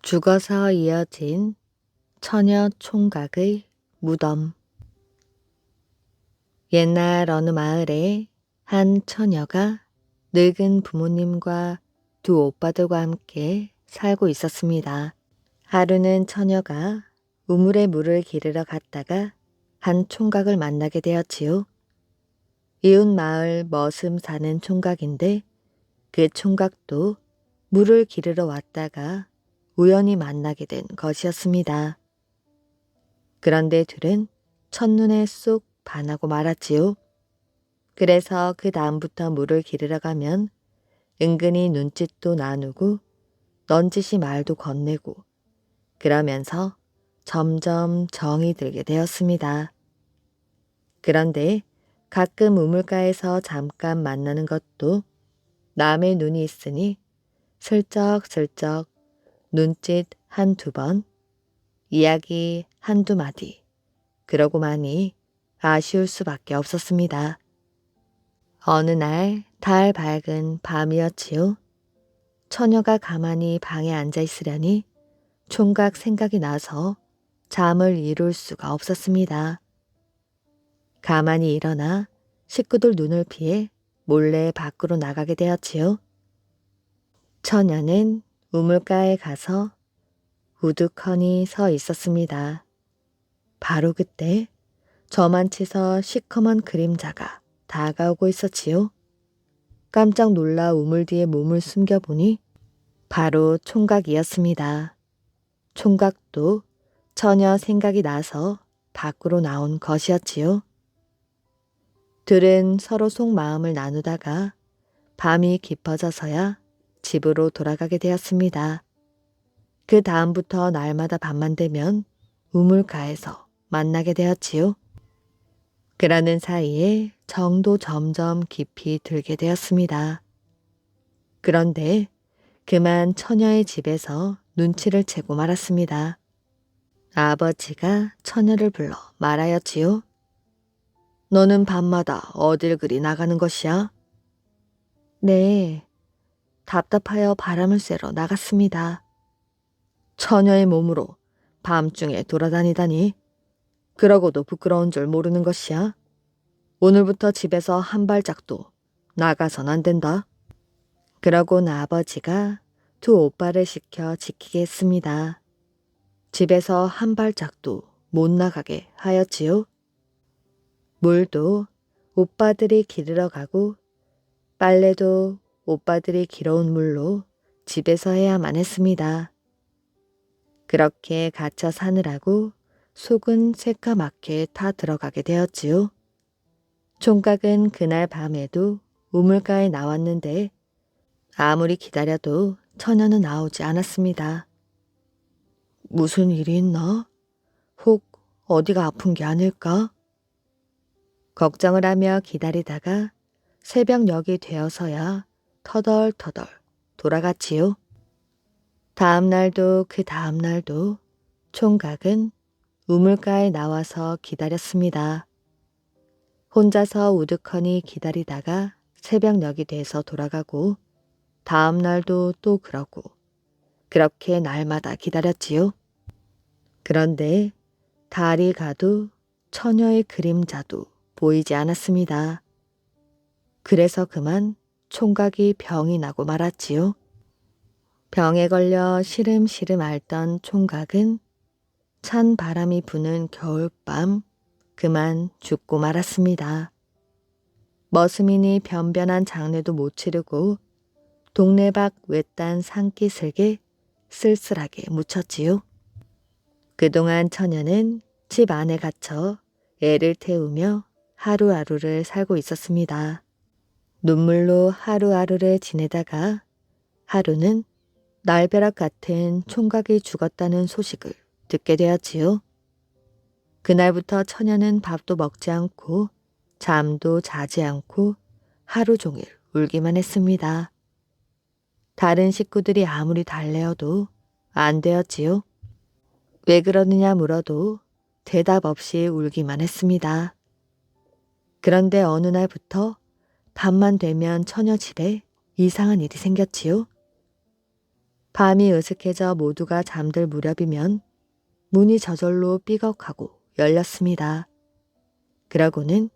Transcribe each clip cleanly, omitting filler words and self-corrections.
죽어서 이어진 처녀 총각의 무덤. 옛날 어느 마을에 한 처녀가 늙은 부모님과 두 오빠들과 함께 살고 있었습니다. 하루는 처녀가 우물에 물을 기르러 갔다가 한 총각을 만나게 되었지요. 이웃 마을 머슴 사는 총각인데 그 총각도 물을 기르러 왔다가 우연히 만나게 된 것이었습니다. 그런데 둘은 첫눈에 쏙 반하고 말았지요. 그래서 그 다음부터 물을 기르러 가면 은근히 눈짓도 나누고 넌지시 말도 건네고 그러면서 점점 정이 들게 되었습니다. 그런데 가끔 우물가에서 잠깐 만나는 것도 남의 눈이 있으니 슬쩍슬쩍 눈짓 한두 번, 이야기 한두 마디, 그러고만이 아쉬울 수밖에 없었습니다. 어느 날 달 밝은 밤이었지요. 처녀가 가만히 방에 앉아 있으려니 총각 생각이 나서 잠을 이룰 수가 없었습니다. 가만히 일어나 식구들 눈을 피해 몰래 밖으로 나가게 되었지요. 처녀는 우물가에 가서 우두커니 서 있었습니다. 바로 그때 저만치서 시커먼 그림자가 다가오고 있었지요. 깜짝 놀라 우물 뒤에 몸을 숨겨보니 바로 총각이었습니다. 총각도 처녀 생각이 나서 밖으로 나온 것이었지요. 둘은 서로 속마음을 나누다가 밤이 깊어져서야 집으로 돌아가게 되었습니다. 그 다음부터 날마다 밤만 되면 우물가에서 만나게 되었지요. 그러는 사이에 정도 점점 깊이 들게 되었습니다. 그런데 그만 처녀의 집에서 눈치를 채고 말았습니다. 아버지가 처녀를 불러 말하였지요. 너는 밤마다 어딜 그리 나가는 것이야? 네, 답답하여 바람을 쐬러 나갔습니다. 처녀의 몸으로 밤중에 돌아다니다니 그러고도 부끄러운 줄 모르는 것이야. 오늘부터 집에서 한 발짝도 나가선 안 된다. 그러곤 아버지가 두 오빠를 시켜 지키게 했습니다. 집에서 한 발짝도 못 나가게 하였지요. 물도 오빠들이 기르러 가고 빨래도 오빠들이 길어온 물로 집에서 해야만 했습니다. 그렇게 갇혀 사느라고 속은 새까맣게 타 들어가게 되었지요. 총각은 그날 밤에도 우물가에 나왔는데 아무리 기다려도 처녀는 나오지 않았습니다. 무슨 일이 있나? 혹 어디가 아픈 게 아닐까? 걱정을 하며 기다리다가 새벽녘이 되어서야 터덜터덜 돌아갔지요. 다음 날도 그 다음 날도 총각은 우물가에 나와서 기다렸습니다. 혼자서 우두커니 기다리다가 새벽녘이 돼서 돌아가고 다음 날도 또 그러고 그렇게 날마다 기다렸지요. 그런데 달이 가도 처녀의 그림자도 보이지 않았습니다. 그래서 그만 총각이 병이 나고 말았지요. 병에 걸려 시름시름 앓던 총각은 찬 바람이 부는 겨울밤 그만 죽고 말았습니다. 머슴이니 변변한 장례도 못 치르고 동네 밖 외딴 산기슭에 쓸쓸하게 묻혔지요. 그동안 처녀는 집 안에 갇혀 애를 태우며 하루하루를 살고 있었습니다. 눈물로 하루하루를 지내다가 하루는 날벼락 같은 총각이 죽었다는 소식을 듣게 되었지요. 그날부터 처녀는 밥도 먹지 않고 잠도 자지 않고 하루 종일 울기만 했습니다. 다른 식구들이 아무리 달래어도 안 되었지요. 왜 그러느냐 물어도 대답 없이 울기만 했습니다. 그런데 어느 날부터 밤만 되면 처녀 집에 이상한 일이 생겼지요. 밤이 으슥해져 모두가 잠들 무렵이면 문이 저절로 삐걱하고 열렸습니다. 그러고는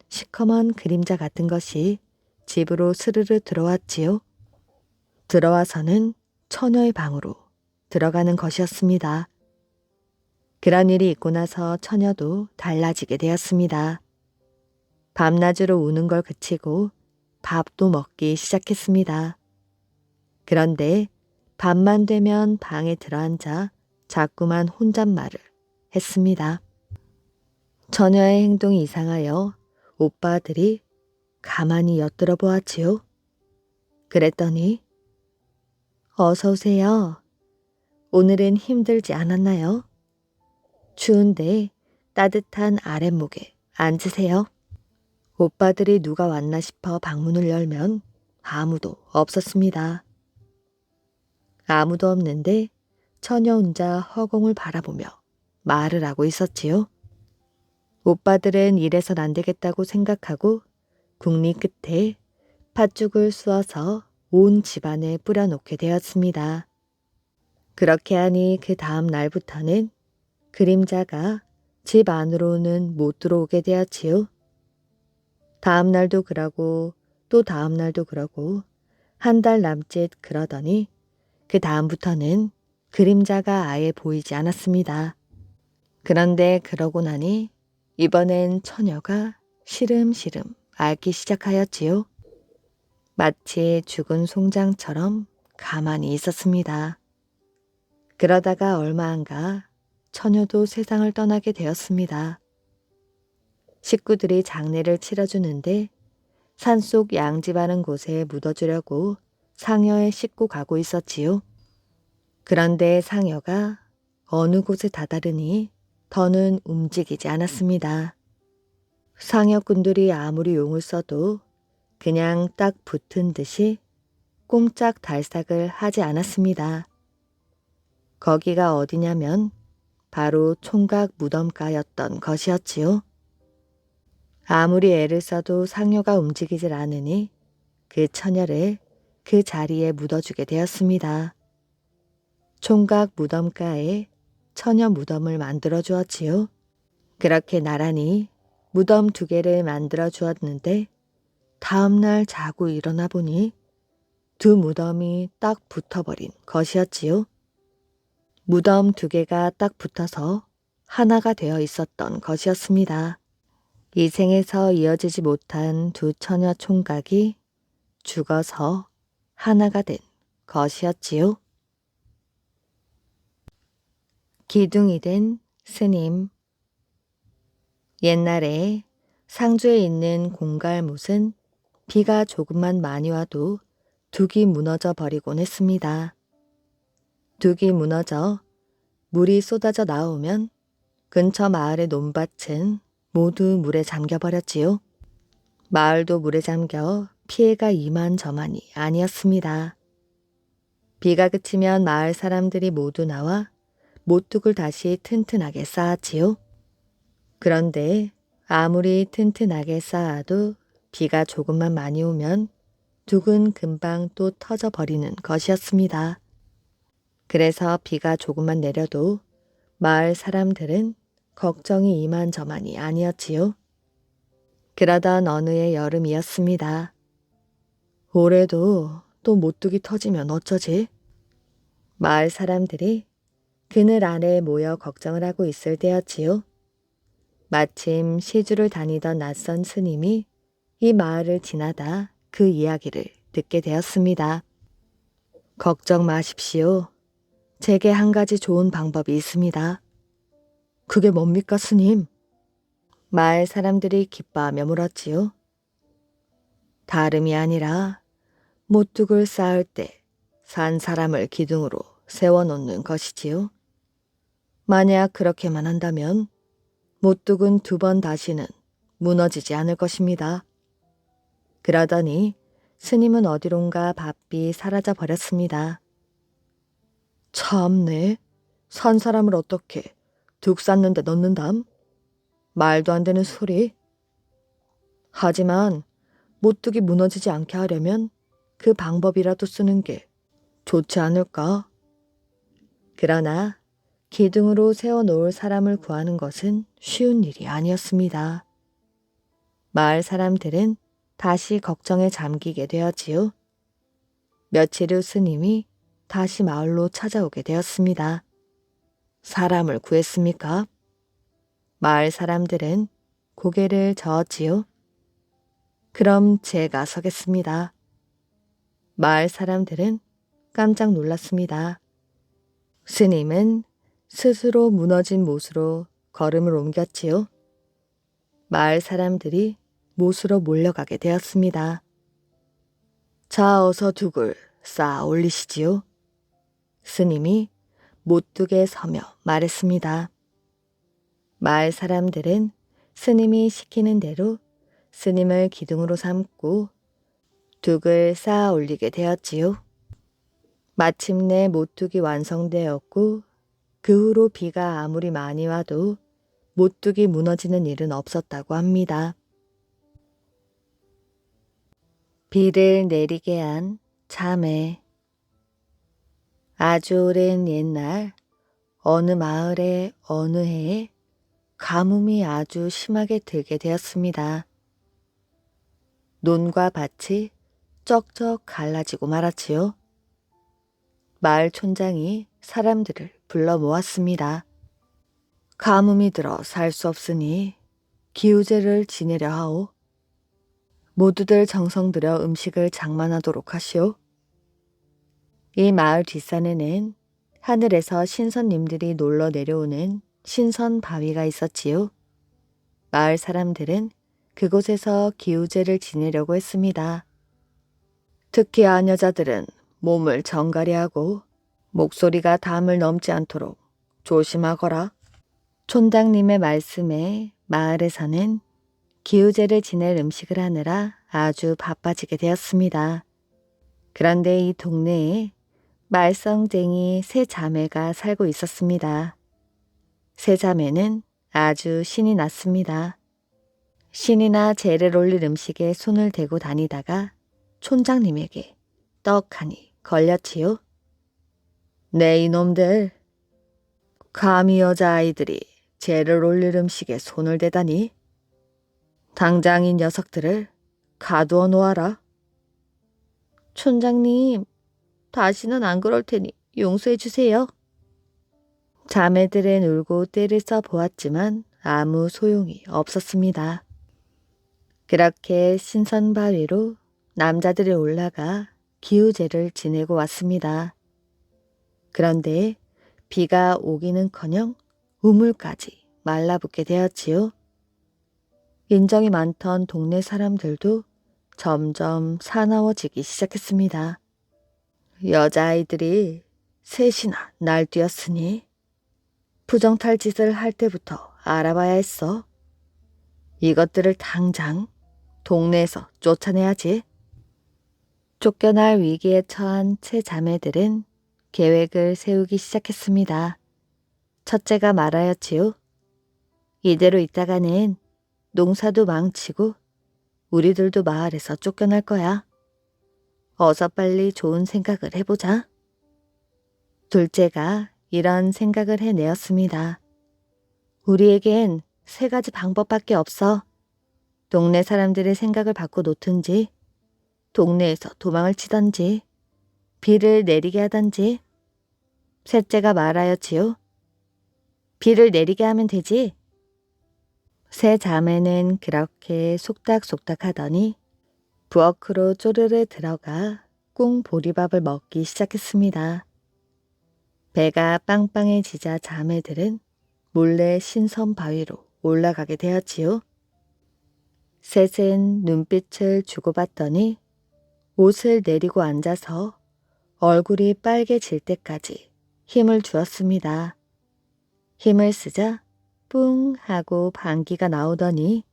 시커먼 그림자 같은 것이 집으로 스르르 들어왔지요. 들어와서는 처녀의 방으로 들어가는 것이었습니다. 그런 일이 있고 나서 처녀도 달라지게 되었습니다. 밤낮으로 우는 걸 그치고 밥도 먹기 시작했습니다. 그런데 밤만 되면 방에 들어앉아 자꾸만 혼잣말을 했습니다. 처녀의 행동이 이상하여 오빠들이 가만히 엿들어 보았지요. 그랬더니 어서 오세요. 오늘은 힘들지 않았나요? 추운데 따뜻한 아랫목에 앉으세요. 오빠들이 누가 왔나 싶어 방문을 열면 아무도 없었습니다. 아무도 없는데 처녀 혼자 허공을 바라보며 말을 하고 있었지요. 오빠들은 이래선 안 되겠다고 생각하고 국리 끝에 팥죽을 쑤어서 온 집안에 뿌려놓게 되었습니다. 그렇게 하니 그 다음 날부터는 그림자가 집 안으로는 못 들어오게 되었지요. 다음 날도 그러고 또 다음 날도 그러고 한 달 남짓 그러더니 그 다음부터는 그림자가 아예 보이지 않았습니다. 그런데 그러고 나니 이번엔 처녀가 시름시름 앓기 시작하였지요. 마치 죽은 송장처럼 가만히 있었습니다. 그러다가 얼마 안가 처녀도 세상을 떠나게 되었습니다. 식구들이 장례를 치러주는데 산속 양지 바른 곳에 묻어주려고 상여에 싣고 가고 있었지요. 그런데 상여가 어느 곳에 다다르니 더는 움직이지 않았습니다. 상여꾼들이 아무리 용을 써도 그냥 딱 붙은 듯이 꼼짝 달싹을 하지 않았습니다. 거기가 어디냐면 바로 총각 무덤가였던 것이었지요. 아무리 애를 써도 상여가 움직이질 않으니 그 처녀를 그 자리에 묻어주게 되었습니다. 총각 무덤가에 처녀 무덤을 만들어 주었지요. 그렇게 나란히 무덤 2개를 만들어 주었는데 다음날 자고 일어나 보니 두 무덤이 딱 붙어버린 것이었지요. 무덤 2개가 딱 붙어서 하나가 되어 있었던 것이었습니다. 이 생에서 이어지지 못한 두 처녀 총각이 죽어서 하나가 된 것이었지요. 기둥이 된 스님. 옛날에 상주에 있는 공갈못은 비가 조금만 많이 와도 둑이 무너져 버리곤 했습니다. 둑이 무너져 물이 쏟아져 나오면 근처 마을의 논밭은 모두 물에 잠겨버렸지요. 마을도 물에 잠겨 피해가 이만저만이 아니었습니다. 비가 그치면 마을 사람들이 모두 나와 못둑을 다시 튼튼하게 쌓았지요. 그런데 아무리 튼튼하게 쌓아도 비가 조금만 많이 오면 둑은 금방 또 터져버리는 것이었습니다. 그래서 비가 조금만 내려도 마을 사람들은 걱정이 이만저만이 아니었지요. 그러던 어느 해 여름이었습니다. 올해도 또 못둑이 터지면 어쩌지? 마을 사람들이 그늘 아래 모여 걱정을 하고 있을 때였지요. 마침 시주를 다니던 낯선 스님이 이 마을을 지나다 그 이야기를 듣게 되었습니다. 걱정 마십시오. 제게 한 가지 좋은 방법이 있습니다. 그게 뭡니까, 스님? 마을 사람들이 기뻐하며 물었지요. 다름이 아니라 못둑을 쌓을 때 산 사람을 기둥으로 세워놓는 것이지요. 만약 그렇게만 한다면 못둑은 2번 다시는 무너지지 않을 것입니다. 그러더니 스님은 어디론가 바삐 사라져 버렸습니다. 참네, 산 사람을 어떻게 둑 쌓는데 넣는담? 말도 안 되는 소리. 하지만 못둑이 무너지지 않게 하려면 그 방법이라도 쓰는 게 좋지 않을까 그러나 기둥으로 세워놓을 사람을 구하는 것은 쉬운 일이 아니었습니다. 마을 사람들은 다시 걱정에 잠기게 되었지요. 며칠 후 스님이 다시 마을로 찾아오게 되었습니다. 사람을 구했습니까? 마을 사람들은 고개를 저었지요. 그럼 제가 서겠습니다. 마을 사람들은 깜짝 놀랐습니다. 스님은 스스로 무너진 못으로 걸음을 옮겼지요. 마을 사람들이 못으로 몰려가게 되었습니다. 자, 어서 둑을 쌓아 올리시지요. 스님이 못둑에 서며 말했습니다. 마을 사람들은 스님이 시키는 대로 스님을 기둥으로 삼고 둑을 쌓아 올리게 되었지요. 마침내 못둑이 완성되었고 그 후로 비가 아무리 많이 와도 못둑이 무너지는 일은 없었다고 합니다. 비를 내리게 한 자매. 아주 오랜 옛날 어느 마을의 어느 해에 가뭄이 아주 심하게 들게 되었습니다. 논과 밭이 쩍쩍 갈라지고 말았지요. 마을 촌장이 사람들을 불러 모았습니다. 가뭄이 들어 살 수 없으니 기우제를 지내려 하오. 모두들 정성 들여 음식을 장만하도록 하시오. 이 마을 뒷산에는 하늘에서 신선님들이 놀러 내려오는 신선 바위가 있었지요. 마을 사람들은 그곳에서 기우제를 지내려고 했습니다. 특히 아녀자들은 몸을 정갈이하고 목소리가 담을 넘지 않도록 조심하거라. 촌장님의 말씀에 마을에서는 기우제를 지낼 음식을 하느라 아주 바빠지게 되었습니다. 그런데 이 동네에 말썽쟁이 세 자매가 살고 있었습니다. 세 자매는 아주 신이 났습니다. 신이나 제를 올릴 음식에 손을 대고 다니다가 촌장님에게 떡하니 걸렸지요. 네 이놈들, 감히 여자아이들이 제를 올릴 음식에 손을 대다니. 당장 이 녀석들을 가두어 놓아라. 촌장님, 다시는 안 그럴 테니 용서해 주세요. 자매들은 울고 떼를 써 보았지만 아무 소용이 없었습니다. 그렇게 신선바위로 남자들이 올라가 기우제를 지내고 왔습니다. 그런데 비가 오기는커녕 우물까지 말라붙게 되었지요. 인정이 많던 동네 사람들도 점점 사나워지기 시작했습니다. 여자아이들이 셋이나 날뛰었으니 부정탈 짓을 할 때부터 알아봐야 했어. 이것들을 당장 동네에서 쫓아내야지. 쫓겨날 위기에 처한 세 자매들은 계획을 세우기 시작했습니다. 첫째가 말하였지요. 이대로 있다가는 농사도 망치고 우리들도 마을에서 쫓겨날 거야. 어서 빨리 좋은 생각을 해보자. 둘째가 이런 생각을 해내었습니다. 우리에겐 세 가지 방법밖에 없어. 동네 사람들의 생각을 바꿔 놓든지, 동네에서 도망을 치던지, 비를 내리게 하던지. 셋째가 말하였지요. 비를 내리게 하면 되지. 세 자매는 그렇게 속닥속닥 하더니 부엌으로 쪼르르 들어가 꿍 보리밥을 먹기 시작했습니다. 배가 빵빵해지자 자매들은 몰래 신선 바위로 올라가게 되었지요. 셋은 눈빛을 주고받더니 옷을 내리고 앉아서 얼굴이 빨개질 때까지 힘을 주었습니다. 힘을 쓰자 뿡 하고 방귀가 나오더니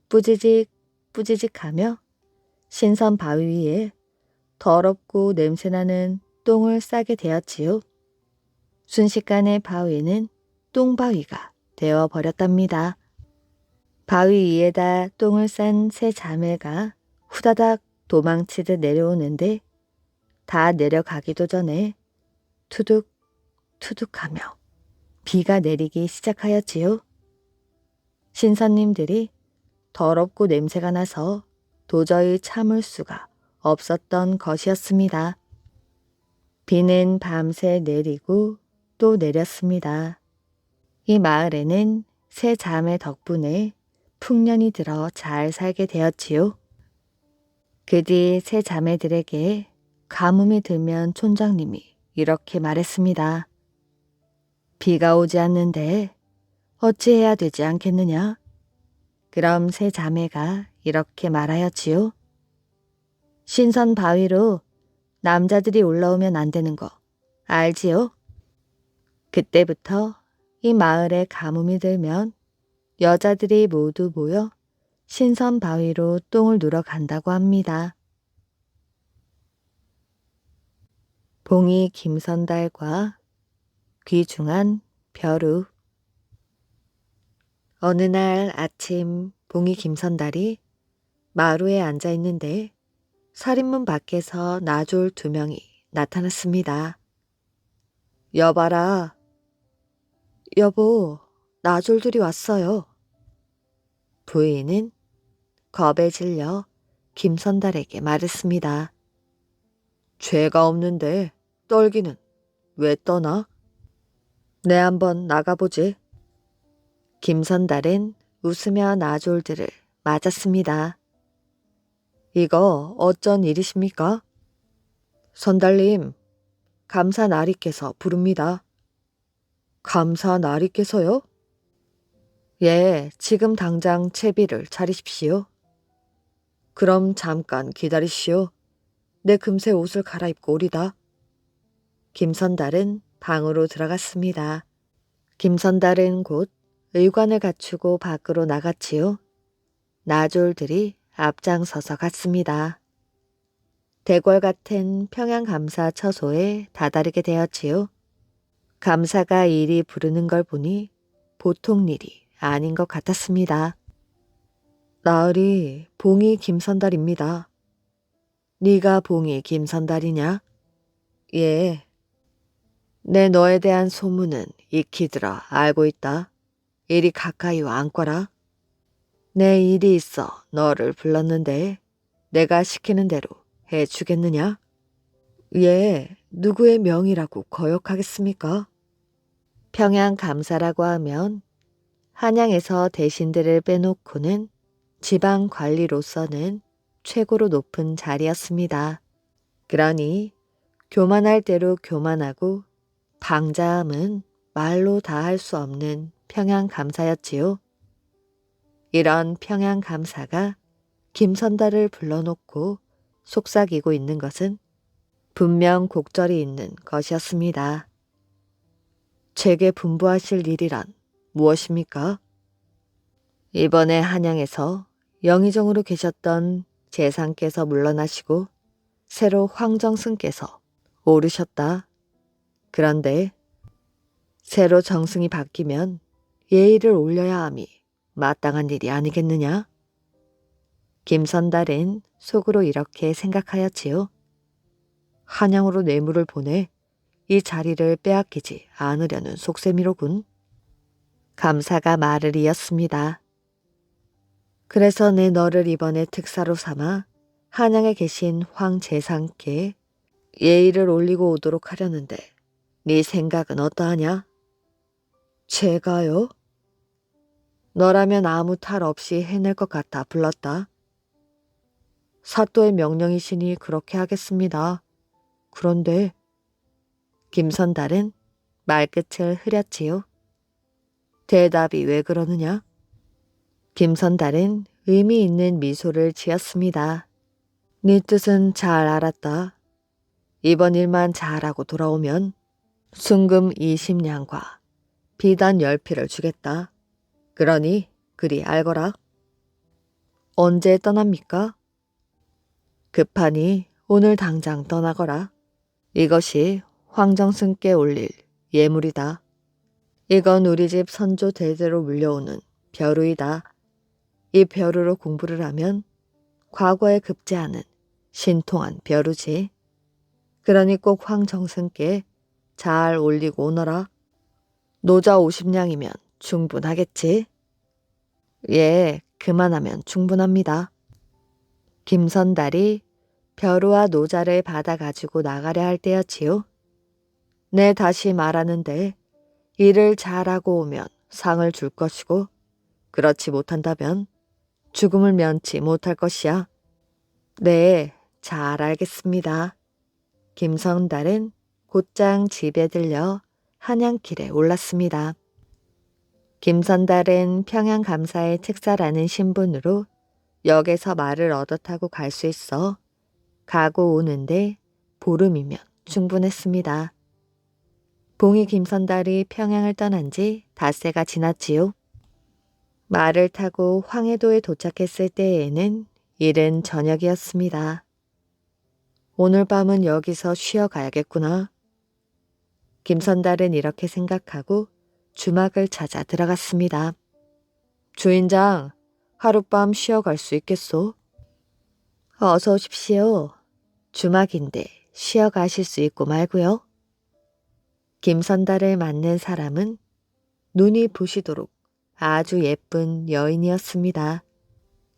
뿌지직 뿌지직 하며 신선 바위 위에 더럽고 냄새나는 똥을 싸게 되었지요. 순식간에 바위는 똥바위가 되어버렸답니다. 바위 위에다 똥을 싼 세 자매가 후다닥 도망치듯 내려오는데 다 내려가기도 전에 투둑 투둑하며 비가 내리기 시작하였지요. 신선님들이 더럽고 냄새가 나서 도저히 참을 수가 없었던 것이었습니다. 비는 밤새 내리고 또 내렸습니다. 이 마을에는 세 자매 덕분에 풍년이 들어 잘 살게 되었지요. 그 뒤 세 자매들에게 가뭄이 들면 촌장님이 이렇게 말했습니다. 비가 오지 않는데 어찌해야 되지 않겠느냐? 그럼 세 자매가 이렇게 말하였지요. 신선 바위로 남자들이 올라오면 안 되는 거 알지요? 그때부터 이 마을에 가뭄이 들면 여자들이 모두 모여 신선 바위로 똥을 누러 간다고 합니다. 봉이 김선달과 귀중한 벼루. 어느 날 아침 봉이 김선달이 마루에 앉아 있는데 살인문 밖에서 나졸 2명이 나타났습니다. 여봐라. 여보, 나졸들이 왔어요. 부인은 겁에 질려 김선달에게 말했습니다. 죄가 없는데 떨기는 왜 떠나? 내 한번 나가보지. 김선달은 웃으며 나졸들을 맞았습니다. 이거 어쩐 일이십니까? 선달님, 감사 나리께서 부릅니다. 감사 나리께서요? 예, 지금 당장 채비를 차리십시오. 그럼 잠깐 기다리시오. 내 금세 옷을 갈아입고 오리다. 김선달은 방으로 들어갔습니다. 김선달은 곧 의관을 갖추고 밖으로 나갔지요. 나졸들이 앞장서서 갔습니다. 대궐 같은 평양감사 처소에 다다르게 되었지요. 감사가 이리 부르는 걸 보니 보통 일이 아닌 것 같았습니다. 나으리 봉이 김선달입니다. 네가 봉이 김선달이냐? 예. 내 너에 대한 소문은 익히 들어 알고 있다. 이리 가까이 와 앉거라. 내 일이 있어 너를 불렀는데 내가 시키는 대로 해주겠느냐? 예, 누구의 명이라고 거역하겠습니까? 평양 감사라고 하면 한양에서 대신들을 빼놓고는 지방 관리로서는 최고로 높은 자리였습니다. 그러니 교만할 대로 교만하고 방자함은 말로 다 할 수 없는 평양 감사였지요. 이런 평양 감사가 김선달을 불러놓고 속삭이고 있는 것은 분명 곡절이 있는 것이었습니다. 제게 분부하실 일이란 무엇입니까? 이번에 한양에서 영의정으로 계셨던 재상께서 물러나시고 새로 황정승께서 오르셨다. 그런데 새로 정승이 바뀌면 예의를 올려야 함이 마땅한 일이 아니겠느냐? 김선달은 속으로 이렇게 생각하였지요. 한양으로 뇌물을 보내 이 자리를 빼앗기지 않으려는 속셈이로군. 감사가 말을 이었습니다. 그래서 내 너를 이번에 특사로 삼아 한양에 계신 황재상께 예의를 올리고 오도록 하려는데 네 생각은 어떠하냐? 제가요? 너라면 아무 탈 없이 해낼 것 같아 불렀다. 사또의 명령이시니 그렇게 하겠습니다. 그런데 김선달은 말끝을 흐렸지요. 대답이 왜 그러느냐? 김선달은 의미 있는 미소를 지었습니다. 네 뜻은 잘 알았다. 이번 일만 잘하고 돌아오면 순금 20냥과 비단 10피를 주겠다. 그러니 그리 알거라. 언제 떠납니까? 급하니 오늘 당장 떠나거라. 이것이 황정승께 올릴 예물이다. 이건 우리 집 선조 대대로 물려오는 벼루이다. 이 벼루로 공부를 하면 과거에 급제하는 신통한 벼루지. 그러니 꼭 황정승께 잘 올리고 오너라. 노자 50냥이면 충분하겠지? 예, 그만하면 충분합니다. 김선달이 벼루와 노자를 받아가지고 나가려 할 때였지요. 네, 다시 말하는데 일을 잘하고 오면 상을 줄 것이고 그렇지 못한다면 죽음을 면치 못할 것이야. 네, 잘 알겠습니다. 김선달은 곧장 집에 들려 한양길에 올랐습니다. 김선달은 평양감사의 특사라는 신분으로 역에서 말을 얻어 타고 갈 수 있어 가고 오는데 보름이면 충분했습니다. 봉이 김선달이 평양을 떠난 지 닷새가 지났지요. 말을 타고 황해도에 도착했을 때에는 이른 저녁이었습니다. 오늘 밤은 여기서 쉬어가야겠구나. 김선달은 이렇게 생각하고 주막을 찾아 들어갔습니다. 주인장, 하룻밤 쉬어갈 수 있겠소? 어서 오십시오. 주막인데 쉬어가실 수 있고 말고요. 김선달을 맞는 사람은 눈이 부시도록 아주 예쁜 여인이었습니다.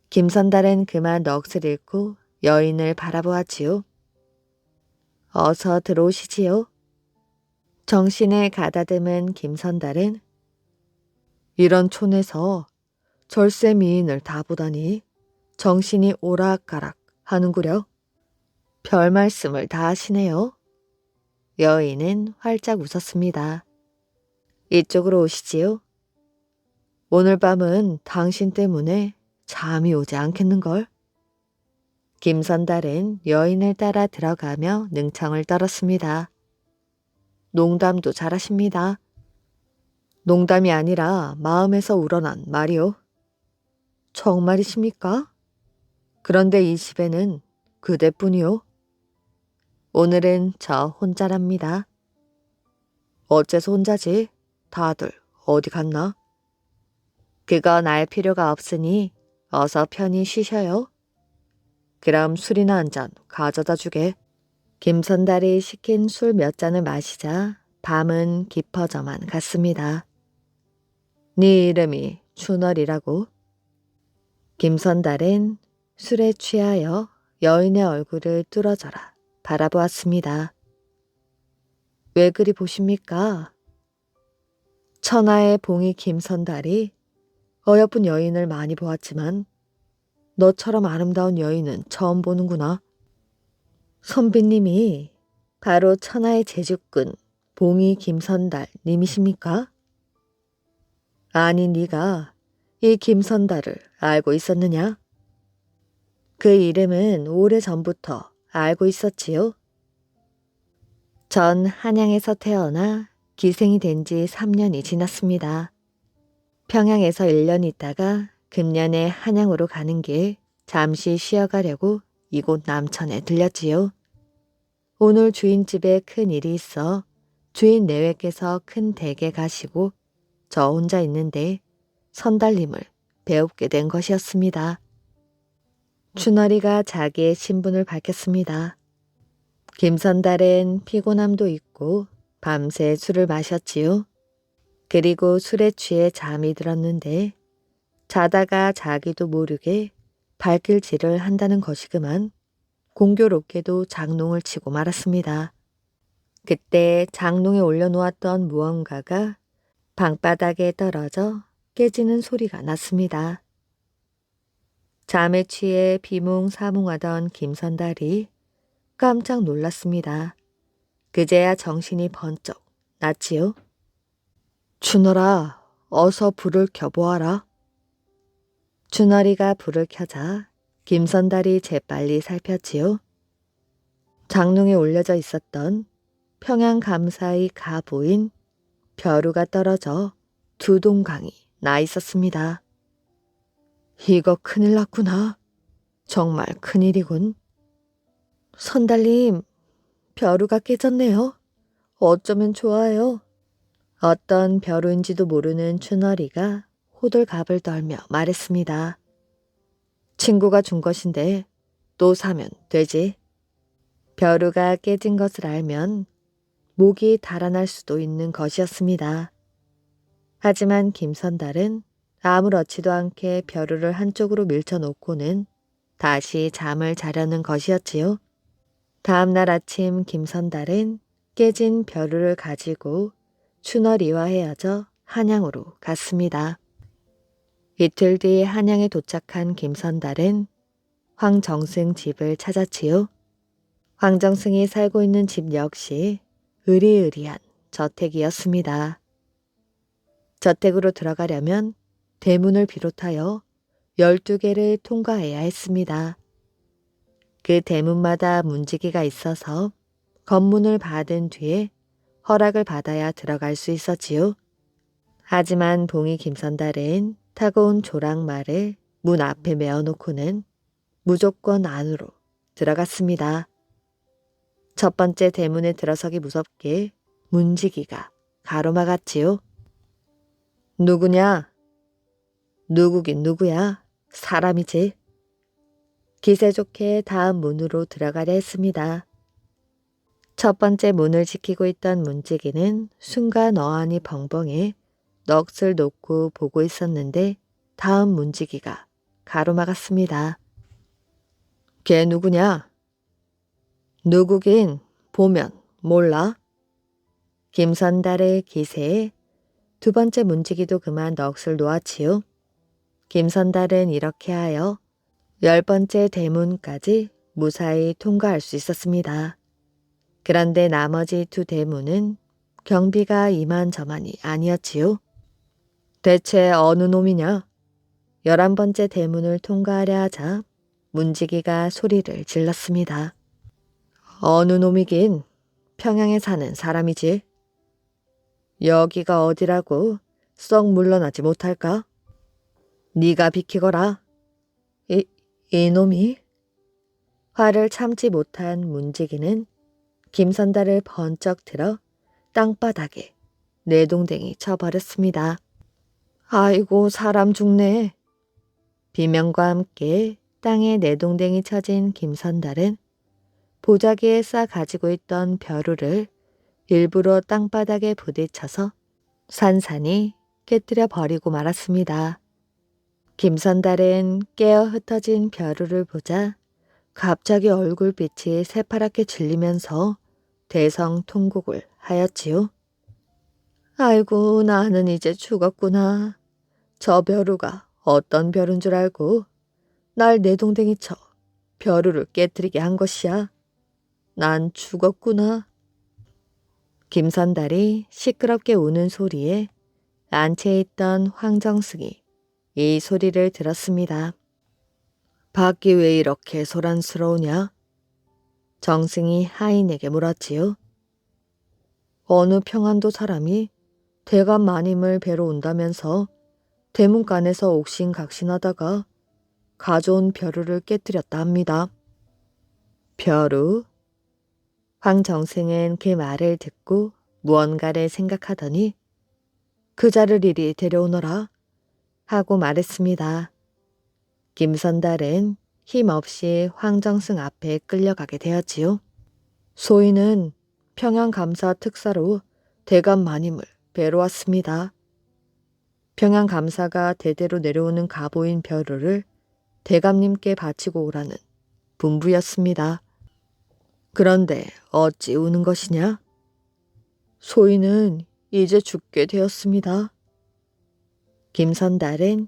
김선달은 그만 넋을 잃고 여인을 바라보았지요. 어서 들어오시지요. 정신을 가다듬은 김선달은 이런 촌에서 절세 미인을 다 보다니 정신이 오락가락 하는구려. 별 말씀을 다 하시네요. 여인은 활짝 웃었습니다. 이쪽으로 오시지요. 오늘 밤은 당신 때문에 잠이 오지 않겠는걸? 김선달은 여인을 따라 들어가며 능청을 떨었습니다. 농담도 잘하십니다. 농담이 아니라 마음에서 우러난 말이오. 정말이십니까? 그런데 이 집에는 그대뿐이오. 오늘은 저 혼자랍니다. 어째서 혼자지? 다들 어디 갔나? 그건 알 필요가 없으니 어서 편히 쉬셔요. 그럼 술이나 한 잔 가져다 주게. 김선달이 시킨 술 몇 잔을 마시자 밤은 깊어져만 갔습니다. 네 이름이 춘월이라고? 김선달은 술에 취하여 여인의 얼굴을 뚫어져라 바라보았습니다. 왜 그리 보십니까? 천하의 봉이 김선달이 어여쁜 여인을 많이 보았지만 너처럼 아름다운 여인은 처음 보는구나. 선비님이 바로 천하의 제주꾼 봉이 김선달 님이십니까? 아니, 네가 이 김선달을 알고 있었느냐? 그 이름은 오래전부터 알고 있었지요. 전 한양에서 태어나 기생이 된 지 3년이 지났습니다. 평양에서 1년 있다가 금년에 한양으로 가는 길 잠시 쉬어가려고 이곳 남천에 들렸지요. 오늘 주인집에 큰 일이 있어 주인 내외께서 큰 댁에 가시고 저 혼자 있는데 선달님을 배웁게 된 것이었습니다. 춘월이가 자기의 신분을 밝혔습니다. 김선달은 피곤함도 있고 밤새 술을 마셨지요. 그리고 술에 취해 잠이 들었는데 자다가 자기도 모르게 발길질을 한다는 것이그만 공교롭게도 장롱을 치고 말았습니다. 그때 장롱에 올려놓았던 무언가가 방바닥에 떨어져 깨지는 소리가 났습니다. 잠에 취해 비몽사몽하던 김선달이 깜짝 놀랐습니다. 그제야 정신이 번쩍 났지요. 춘월아, 어서 불을 켜보아라. 춘월이가 불을 켜자 김선달이 재빨리 살폈지요. 장롱에 올려져 있었던 평양감사의 가보인 벼루가 떨어져 두 동강이 나 있었습니다. 이거 큰일 났구나. 정말 큰일이군. 선달님, 벼루가 깨졌네요. 어쩌면 좋아요. 어떤 벼루인지도 모르는 춘월이가 호들갑을 떨며 말했습니다. 친구가 준 것인데 또 사면 되지. 벼루가 깨진 것을 알면 목이 달아날 수도 있는 것이었습니다. 하지만 김선달은 아무렇지도 않게 벼루를 한쪽으로 밀쳐놓고는 다시 잠을 자려는 것이었지요. 다음 날 아침 김선달은 깨진 벼루를 가지고 춘월이와 헤어져 한양으로 갔습니다. 이틀 뒤 한양에 도착한 김선달은 황정승 집을 찾았지요. 황정승이 살고 있는 집 역시 으리으리한 저택이었습니다. 저택으로 들어가려면 대문을 비롯하여 12개를 통과해야 했습니다. 그 대문마다 문지기가 있어서 검문을 받은 뒤에 허락을 받아야 들어갈 수 있었지요. 하지만 봉이 김선달은 타고 온 조랑말을 문 앞에 메어놓고는 무조건 안으로 들어갔습니다. 첫 번째 대문에 들어서기 무섭게 문지기가 가로막았지요. 누구냐? 누구긴 누구야? 사람이지. 기세 좋게 다음 문으로 들어가려 했습니다. 첫 번째 문을 지키고 있던 문지기는 순간 어안이 벙벙해 넋을 놓고 보고 있었는데 다음 문지기가 가로막았습니다. 걔 누구냐? 누구긴 보면 몰라. 김선달의 기세에 두 번째 문지기도 그만 넋을 놓았지요. 김선달은 이렇게 하여 10번째 대문까지 무사히 통과할 수 있었습니다. 그런데 나머지 두 대문은 경비가 이만저만이 아니었지요. 대체 어느 놈이냐? 11번째 대문을 통과하려 하자 문지기가 소리를 질렀습니다. 어느 놈이긴 평양에 사는 사람이지. 여기가 어디라고 썩 물러나지 못할까? 네가 비키거라. 이놈이? 화를 참지 못한 문지기는 김선달을 번쩍 들어 땅바닥에 내동댕이 쳐버렸습니다. 아이고 사람 죽네. 비명과 함께 땅에 내동댕이 쳐진 김선달은 보자기에 싸 가지고 있던 벼루를 일부러 땅바닥에 부딪혀서 산산이 깨뜨려 버리고 말았습니다. 김선달은 깨어 흩어진 벼루를 보자 갑자기 얼굴빛이 새파랗게 질리면서 대성통곡을 하였지요. 아이고 나는 이제 죽었구나. 저 벼루가 어떤 벼루인 줄 알고 날 내동댕이 쳐 벼루를 깨뜨리게 한 것이야. 난 죽었구나. 김선달이 시끄럽게 우는 소리에 안채에 있던 황정승이 이 소리를 들었습니다. 밖이 왜 이렇게 소란스러우냐? 정승이 하인에게 물었지요. 어느 평안도 사람이 대감 마님을 뵈러 온다면서 대문간에서 옥신각신하다가 가져온 벼루를 깨뜨렸다 합니다. 벼루? 황정승은 그 말을 듣고 무언가를 생각하더니 그 자를 이리 데려오너라 하고 말했습니다. 김선달은 힘없이 황정승 앞에 끌려가게 되었지요. 소인은 평양감사 특사로 대감 마님을 뵈러 왔습니다. 평양감사가 대대로 내려오는 가보인 벼루를 대감님께 바치고 오라는 분부였습니다. 그런데 어찌 우는 것이냐? 소인은 이제 죽게 되었습니다. 김선달은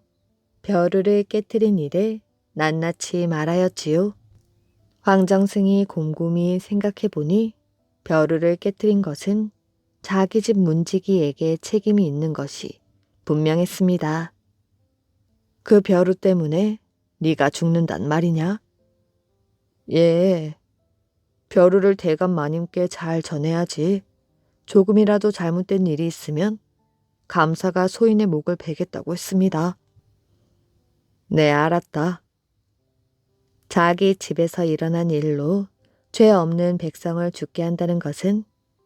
벼루를 깨뜨린 일을 낱낱이 말하였지요. 황정승이 곰곰이 생각해보니 벼루를 깨뜨린 것은 자기 집 문지기에게 책임이 있는 것이 분명했습니다. 그 벼루 때문에 네가 죽는단 말이냐? 예, 벼루를 대감 마님께 잘 전해야지. 조금이라도 잘못된 일이 있으면 감사가 소인의 목을 베겠다고 했습니다. 네, 알았다. 자기 집에서 일어난 일로 죄 없는 백성을 죽게 한다는 것은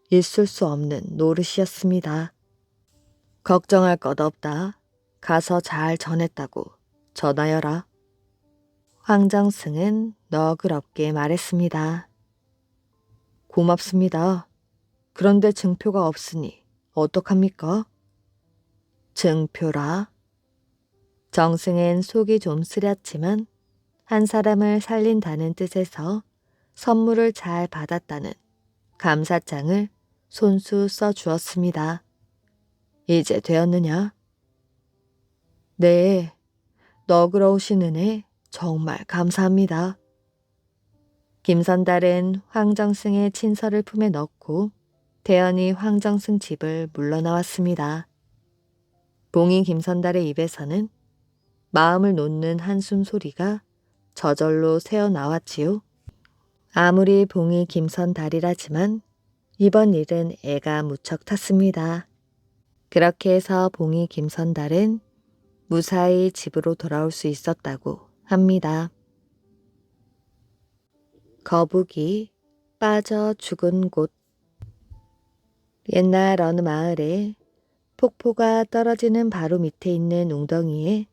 있을 수 없는 노릇이었습니다. 걱정할 것 없다. 가서 잘 전했다고 전하여라. 황정승은 너그럽게 말했습니다. 고맙습니다. 그런데 증표가 없으니 어떡합니까? 증표라. 정승은 속이 좀 쓰렸지만 한 사람을 살린다는 뜻에서 선물을 잘 받았다는 감사장을 손수 써주었습니다. 이제 되었느냐? 네, 너그러우신 은혜 정말 감사합니다. 김선달은 황정승의 친서를 품에 넣고 대연히 황정승 집을 물러나왔습니다. 봉이 김선달의 입에서는 마음을 놓는 한숨 소리가 저절로 새어나왔지요. 아무리 봉이 김선달이라지만 이번 일은 애가 무척 탔습니다. 그렇게 해서 봉이 김선달은 무사히 집으로 돌아올 수 있었다고 합니다. 거북이 빠져 죽은 곳. 옛날 어느 마을에 폭포가 떨어지는 바로 밑에 있는 웅덩이에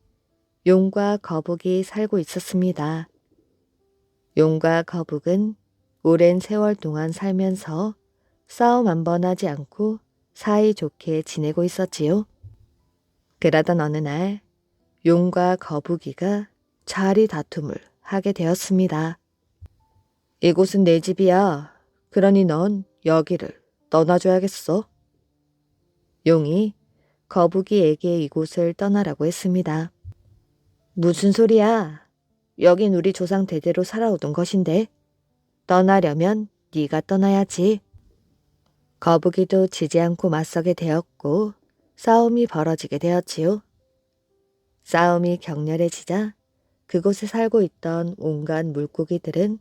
용과 거북이 살고 있었습니다. 용과 거북은 오랜 세월 동안 살면서 싸움 한 번 하지 않고 사이좋게 지내고 있었지요. 그러던 어느 날 용과 거북이가 자리 다툼을 하게 되었습니다. 이곳은 내 집이야. 그러니 넌 여기를 떠나줘야겠어. 용이 거북이에게 이곳을 떠나라고 했습니다. 무슨 소리야? 여긴 우리 조상 대대로 살아오던 것인데 떠나려면 네가 떠나야지. 거북이도 지지 않고 맞서게 되었고 싸움이 벌어지게 되었지요. 싸움이 격렬해지자 그곳에 살고 있던 온갖 물고기들은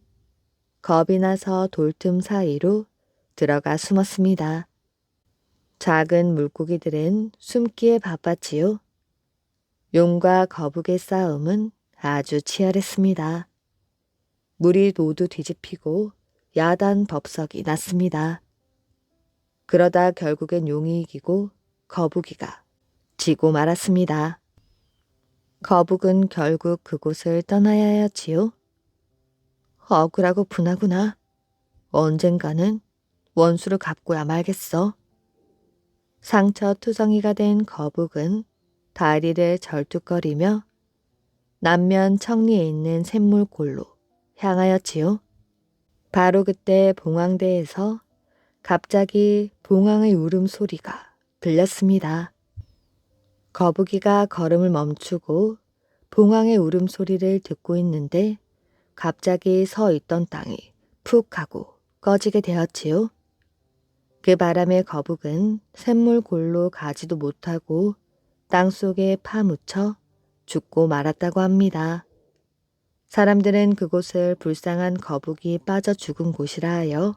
겁이 나서 돌틈 사이로 들어가 숨었습니다. 작은 물고기들은 숨기에 바빴지요. 용과 거북의 싸움은 아주 치열했습니다. 물이 모두 뒤집히고 야단 법석이 났습니다. 그러다 결국엔 용이 이기고 거북이가 지고 말았습니다. 거북은 결국 그곳을 떠나야 하였지요. 억울하고 분하구나. 언젠가는 원수를 갚고야 말겠어. 상처투성이가 된 거북은 다리를 절뚝거리며 남면 청리에 있는 샘물골로 향하였지요. 바로 그때 봉황대에서 갑자기 봉황의 울음소리가 들렸습니다. 거북이가 걸음을 멈추고 봉황의 울음소리를 듣고 있는데 갑자기 서 있던 땅이 푹 하고 꺼지게 되었지요. 그 바람에 거북은 샘물골로 가지도 못하고 땅속에 파묻혀 죽고 말았다고 합니다. 사람들은 그곳을 불쌍한 거북이 빠져 죽은 곳이라 하여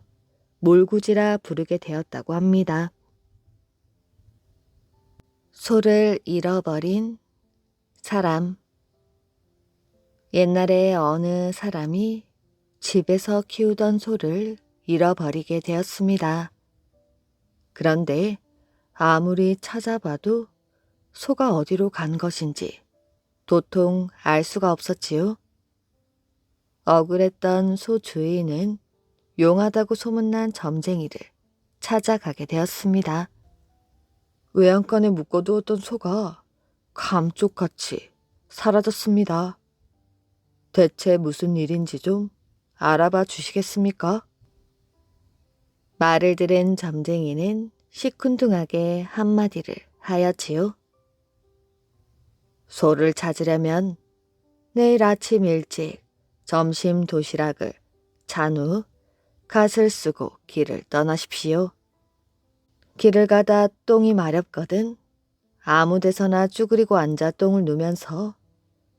몰구지라 부르게 되었다고 합니다. 소를 잃어버린 사람. 옛날에 어느 사람이 집에서 키우던 소를 잃어버리게 되었습니다. 그런데 아무리 찾아봐도 소가 어디로 간 것인지 도통 알 수가 없었지요. 억울했던 소 주인은 용하다고 소문난 점쟁이를 찾아가게 되었습니다. 외양간에 묶어두었던 소가 감쪽같이 사라졌습니다. 대체 무슨 일인지 좀 알아봐 주시겠습니까? 말을 들은 점쟁이는 시큰둥하게 한마디를 하였지요. 소를 찾으려면 내일 아침 일찍 점심 도시락을 잔 후 갓을 쓰고 길을 떠나십시오. 길을 가다 똥이 마렵거든 아무 데서나 쭈그리고 앉아 똥을 누면서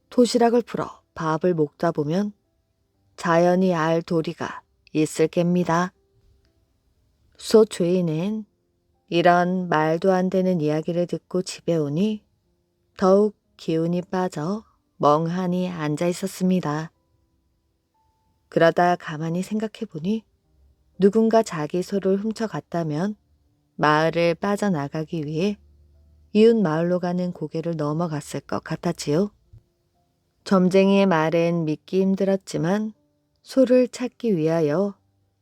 도시락을 풀어 밥을 먹다 보면 자연히 알 도리가 있을 겁니다. 소 주인은 이런 말도 안 되는 이야기를 듣고 집에 오니 더욱 기운이 빠져 멍하니 앉아 있었습니다. 그러다 가만히 생각해 보니 누군가 자기 소를 훔쳐갔다면 마을을 빠져나가기 위해 이웃 마을로 가는 고개를 넘어갔을 것 같았지요. 점쟁이의 말은 믿기 힘들었지만 소를 찾기 위하여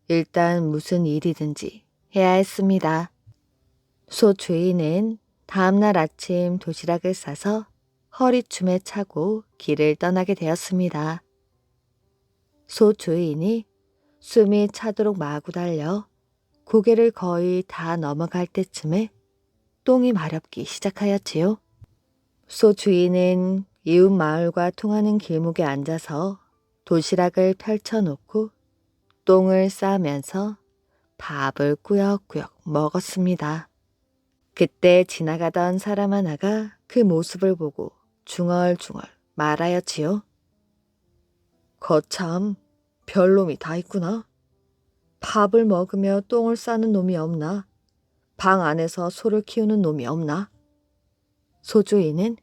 일단 무슨 일이든지 해야 했습니다. 소 주인은 다음날 아침 도시락을 싸서 허리춤에 차고 길을 떠나게 되었습니다. 소 주인이 숨이 차도록 마구 달려 고개를 거의 다 넘어갈 때쯤에 똥이 마렵기 시작하였지요. 소 주인은 이웃 마을과 통하는 길목에 앉아서 도시락을 펼쳐놓고 똥을 싸면서 밥을 꾸역꾸역 먹었습니다. 그때 지나가던 사람 하나가 그 모습을 보고 중얼중얼 말하였지요. 거참 별놈이 다 있구나. 밥을 먹으며 똥을 싸는 놈이 없나? 방 안에서 소를 키우는 놈이 없나? 소주인은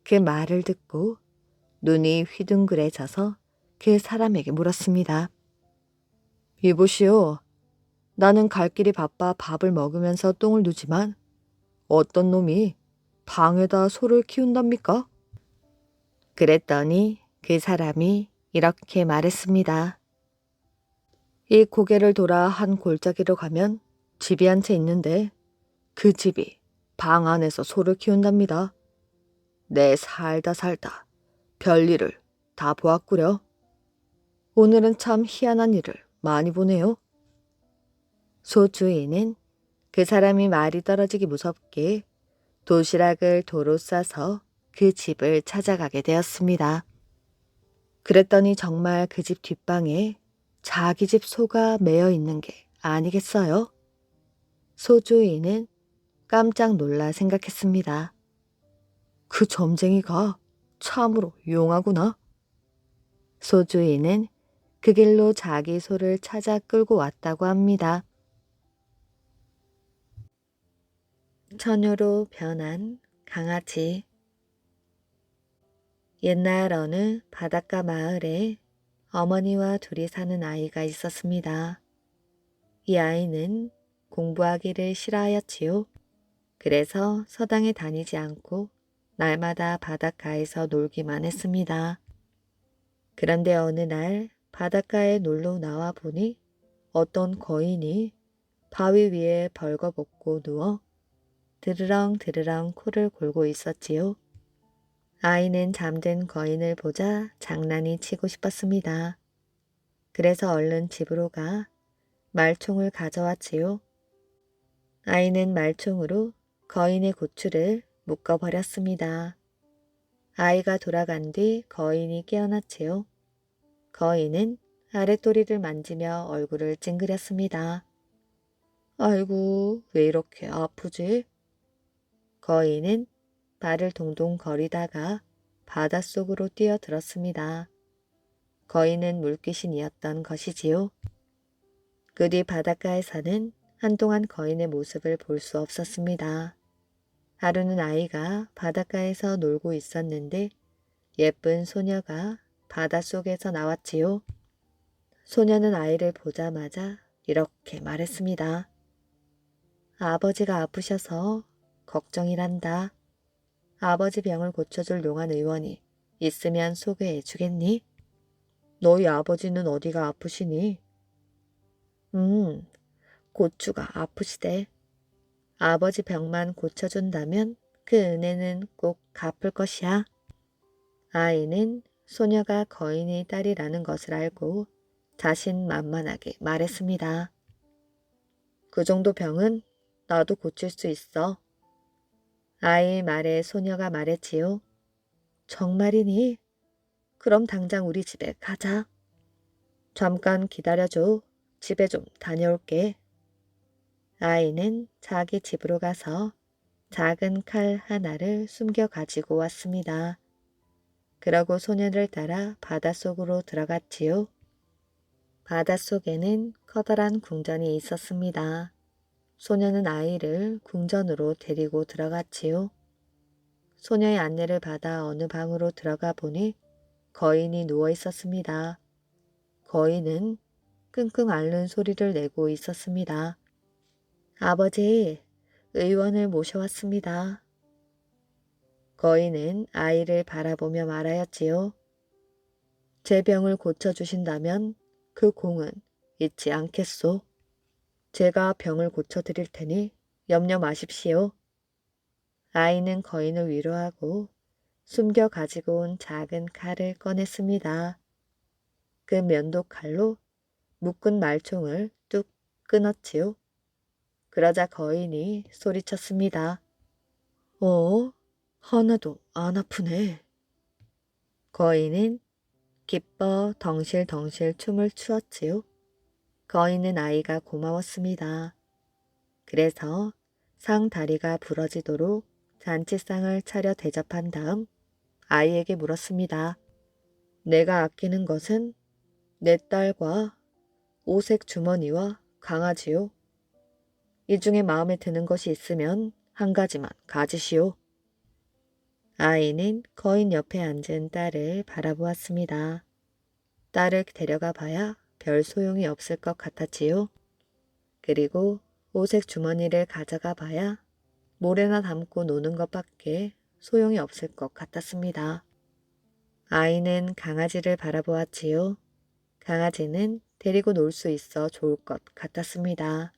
그 말을 듣고 눈이 휘둥그레져서 그 사람에게 물었습니다. 이보시오. 나는 갈 길이 바빠 밥을 먹으면서 똥을 누지만 어떤 놈이 방에다 소를 키운답니까? 그랬더니 그 사람이 이렇게 말했습니다. 이 고개를 돌아 한 골짜기로 가면 집이 한 채 있는데 그 집이 방 안에서 소를 키운답니다. 내 살다 별일을 다 보았구려. 오늘은 참 희한한 일을 많이 보네요. 소 주인은 그 사람이 말이 떨어지기 무섭게 도시락을 도로 싸서 그 집을 찾아가게 되었습니다. 그랬더니 정말 그 집 뒷방에 자기 집 소가 매여 있는 게 아니겠어요? 소 주인은 깜짝 놀라 생각했습니다. 그 점쟁이가 참으로 용하구나. 소 주인은 그 길로 자기 소를 찾아 끌고 왔다고 합니다. 처녀로 변한 강아지. 옛날 어느 바닷가 마을에 어머니와 둘이 사는 아이가 있었습니다. 이 아이는 공부하기를 싫어하였지요. 그래서 서당에 다니지 않고 날마다 바닷가에서 놀기만 했습니다. 그런데 어느 날 바닷가에 놀러 나와 보니 어떤 거인이 바위 위에 벌거벗고 누워 드르렁 드르렁 코를 골고 있었지요. 아이는 잠든 거인을 보자 장난이 치고 싶었습니다. 그래서 얼른 집으로 가 말총을 가져왔지요. 아이는 말총으로 거인의 고추를 묶어버렸습니다. 아이가 돌아간 뒤 거인이 깨어났지요. 거인은 아랫도리를 만지며 얼굴을 찡그렸습니다. 아이고, 왜 이렇게 아프지? 거인은 발을 동동 거리다가 바닷속으로 뛰어들었습니다. 거인은 물귀신이었던 것이지요. 그 뒤 바닷가에서는 한동안 거인의 모습을 볼 수 없었습니다. 하루는 아이가 바닷가에서 놀고 있었는데 예쁜 소녀가 바닷속에서 나왔지요. 소녀는 아이를 보자마자 이렇게 말했습니다. 아버지가 아프셔서 걱정이란다. 아버지 병을 고쳐줄 용한 의원이 있으면 소개해 주겠니? 너희 아버지는 어디가 아프시니? 고추가 아프시대. 아버지 병만 고쳐준다면 그 은혜는 꼭 갚을 것이야. 아이는 소녀가 거인의 딸이라는 것을 알고 자신만만하게 말했습니다. 그 정도 병은 나도 고칠 수 있어. 아이의 말에 소녀가 말했지요. 정말이니? 그럼 당장 우리 집에 가자. 잠깐 기다려줘. 집에 좀 다녀올게. 아이는 자기 집으로 가서 작은 칼 하나를 숨겨 가지고 왔습니다. 그러고 소녀를 따라 바닷속으로 들어갔지요. 바닷속에는 커다란 궁전이 있었습니다. 소녀는 아이를 궁전으로 데리고 들어갔지요. 소녀의 안내를 받아 어느 방으로 들어가 보니 거인이 누워 있었습니다. 거인은 끙끙 앓는 소리를 내고 있었습니다. 아버지, 의원을 모셔왔습니다. 거인은 아이를 바라보며 말하였지요. 제 병을 고쳐주신다면 그 공은 잊지 않겠소. 제가 병을 고쳐드릴 테니 염려 마십시오. 아이는 거인을 위로하고 숨겨 가지고 온 작은 칼을 꺼냈습니다. 그 면도칼로 묶은 말총을 뚝 끊었지요. 그러자 거인이 소리쳤습니다. 하나도 안 아프네. 거인은 기뻐 덩실덩실 춤을 추었지요. 거인은 아이가 고마웠습니다. 그래서 상 다리가 부러지도록 잔치상을 차려 대접한 다음 아이에게 물었습니다. 내가 아끼는 것은 내 딸과 오색 주머니와 강아지요. 이 중에 마음에 드는 것이 있으면 한 가지만 가지시오. 아이는 거인 옆에 앉은 딸을 바라보았습니다. 딸을 데려가 봐야 별 소용이 없을 것 같았지요. 그리고 오색 주머니를 가져가 봐야 모래나 담고 노는 것밖에 소용이 없을 것 같았습니다. 아이는 강아지를 바라보았지요. 강아지는 데리고 놀 수 있어 좋을 것 같았습니다.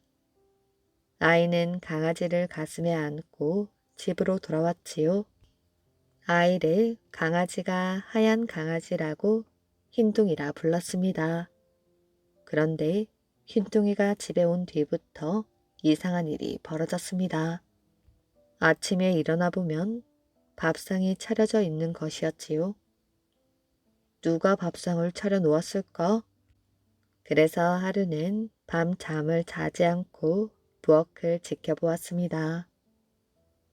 아이는 강아지를 가슴에 안고 집으로 돌아왔지요. 아이를 강아지가 하얀 강아지라고 흰둥이라 불렀습니다. 그런데 흰둥이가 집에 온 뒤부터 이상한 일이 벌어졌습니다. 아침에 일어나 보면 밥상이 차려져 있는 것이었지요. 누가 밥상을 차려 놓았을까? 그래서 하루는 밤 잠을 자지 않고 부엌을 지켜보았습니다.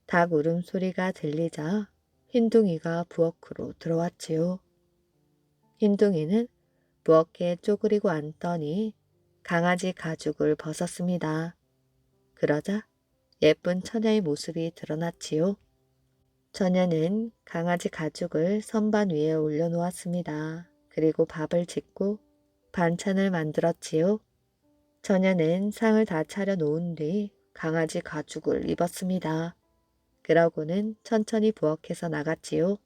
닭 울음소리가 들리자 흰둥이가 부엌으로 들어왔지요. 흰둥이는 부엌에 쪼그리고 앉더니 강아지 가죽을 벗었습니다. 그러자 예쁜 처녀의 모습이 드러났지요. 처녀는 강아지 가죽을 선반 위에 올려놓았습니다. 그리고 밥을 짓고 반찬을 만들었지요. 처녀는 상을 다 차려놓은 뒤 강아지 가죽을 입었습니다. 그러고는 천천히 부엌에서 나갔지요.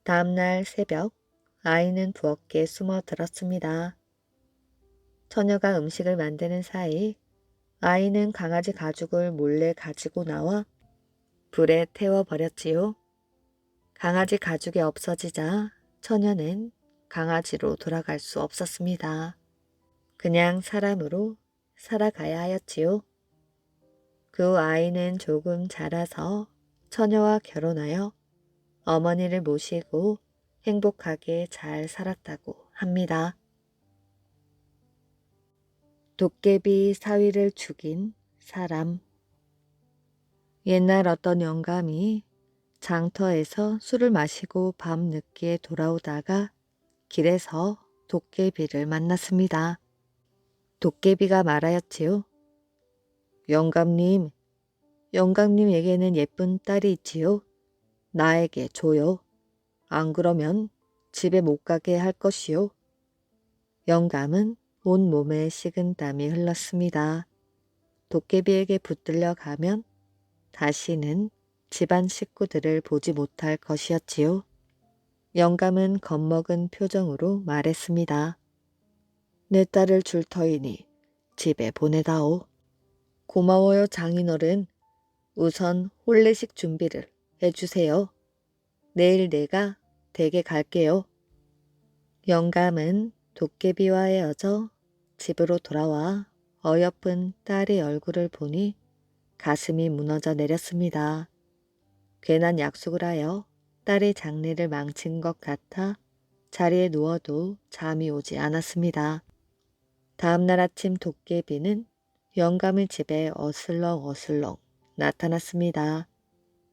다음날 새벽 아이는 부엌에 숨어 들었습니다. 처녀가 음식을 만드는 사이 아이는 강아지 가죽을 몰래 가지고 나와 불에 태워버렸지요. 강아지 가죽이 없어지자 처녀는 강아지로 돌아갈 수 없었습니다. 그냥 사람으로 살아가야 하였지요. 그 후 아이는 조금 자라서 처녀와 결혼하여 어머니를 모시고 행복하게 잘 살았다고 합니다. 도깨비 사위를 죽인 사람. 옛날 어떤 영감이 장터에서 술을 마시고 밤늦게 돌아오다가 길에서 도깨비를 만났습니다. 도깨비가 말하였지요. 영감님, 영감님에게는 예쁜 딸이 있지요. 나에게 줘요. 안 그러면 집에 못 가게 할 것이요. 영감은 온몸에 식은땀이 흘렀습니다. 도깨비에게 붙들려 가면 다시는 집안 식구들을 보지 못할 것이었지요. 영감은 겁먹은 표정으로 말했습니다. 내 딸을 줄 터이니 집에 보내다오. 고마워요 장인어른. 우선 혼례식 준비를 해주세요. 내일 내가 댁에 갈게요. 영감은 도깨비와 헤어져 집으로 돌아와 어여쁜 딸의 얼굴을 보니 가슴이 무너져 내렸습니다. 괜한 약속을 하여 딸의 장례를 망친 것 같아 자리에 누워도 잠이 오지 않았습니다. 다음날 아침 도깨비는 영감의 집에 어슬렁어슬렁 나타났습니다.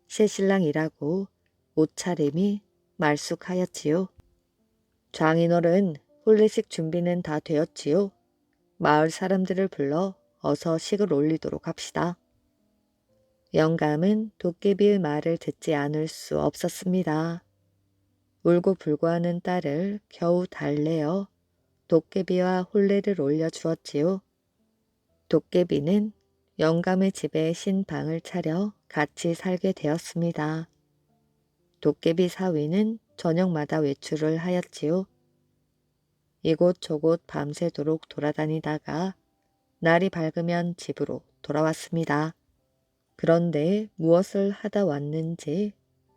새신랑이라고 옷차림이 말쑥하였지요. 장인어른, 혼례식 준비는 다 되었지요. 마을 사람들을 불러 어서 식을 올리도록 합시다. 영감은 도깨비의 말을 듣지 않을 수 없었습니다. 울고 불고하는 딸을 겨우 달래어 도깨비와 혼례를 올려주었지요. 도깨비는 영감의 집에 신방을 차려 같이 살게 되었습니다. 도깨비 사위는 저녁마다 외출을 하였지요. 이곳저곳 밤새도록 돌아다니다가 날이 밝으면 집으로 돌아왔습니다. 그런데 무엇을 하다 왔는지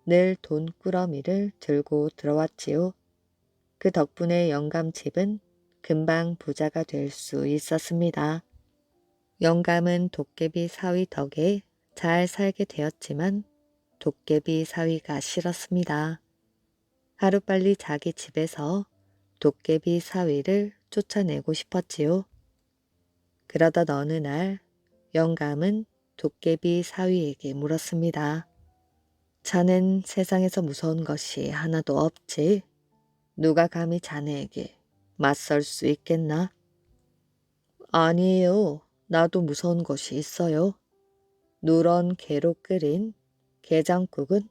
늘 돈꾸러미를 들고 들어왔지요. 그 덕분에 영감집은 금방 부자가 될 수 있었습니다. 영감은 도깨비 사위 덕에 잘 살게 되었지만 도깨비 사위가 싫었습니다. 하루빨리 자기 집에서 도깨비 사위를 쫓아내고 싶었지요. 그러던 어느 날 영감은 도깨비 사위에게 물었습니다. 자넨 세상에서 무서운 것이 하나도 없지. 누가 감히 자네에게 맞설 수 있겠나? 아니에요. 나도 무서운 것이 있어요. 누런 게로 끓인 게장국은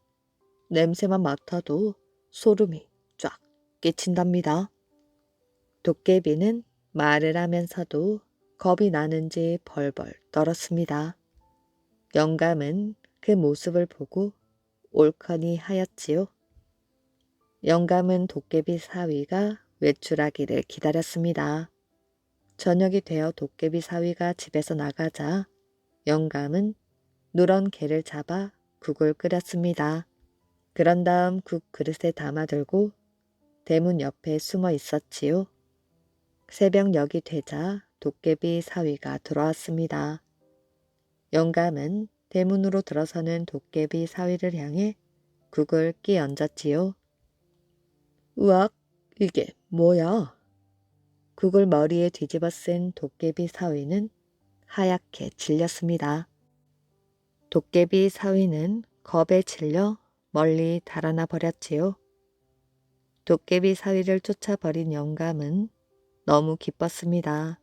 냄새만 맡아도 소름이 쫙 끼친답니다. 도깨비는 말을 하면서도 겁이 나는지 벌벌 떨었습니다. 영감은 그 모습을 보고 올커니 하였지요. 영감은 도깨비 사위가 외출하기를 기다렸습니다. 저녁이 되어 도깨비 사위가 집에서 나가자 영감은 누런 게를 잡아 국을 끓였습니다. 그런 다음 국 그릇에 담아들고 대문 옆에 숨어 있었지요. 새벽녘이 되자 도깨비 사위가 들어왔습니다. 영감은 대문으로 들어서는 도깨비 사위를 향해 국을 끼얹었지요. 으악, 이게 뭐야? 국을 머리에 뒤집어 쓴 도깨비 사위는 하얗게 질렸습니다. 도깨비 사위는 겁에 질려 멀리 달아나 버렸지요. 도깨비 사위를 쫓아버린 영감은 너무 기뻤습니다.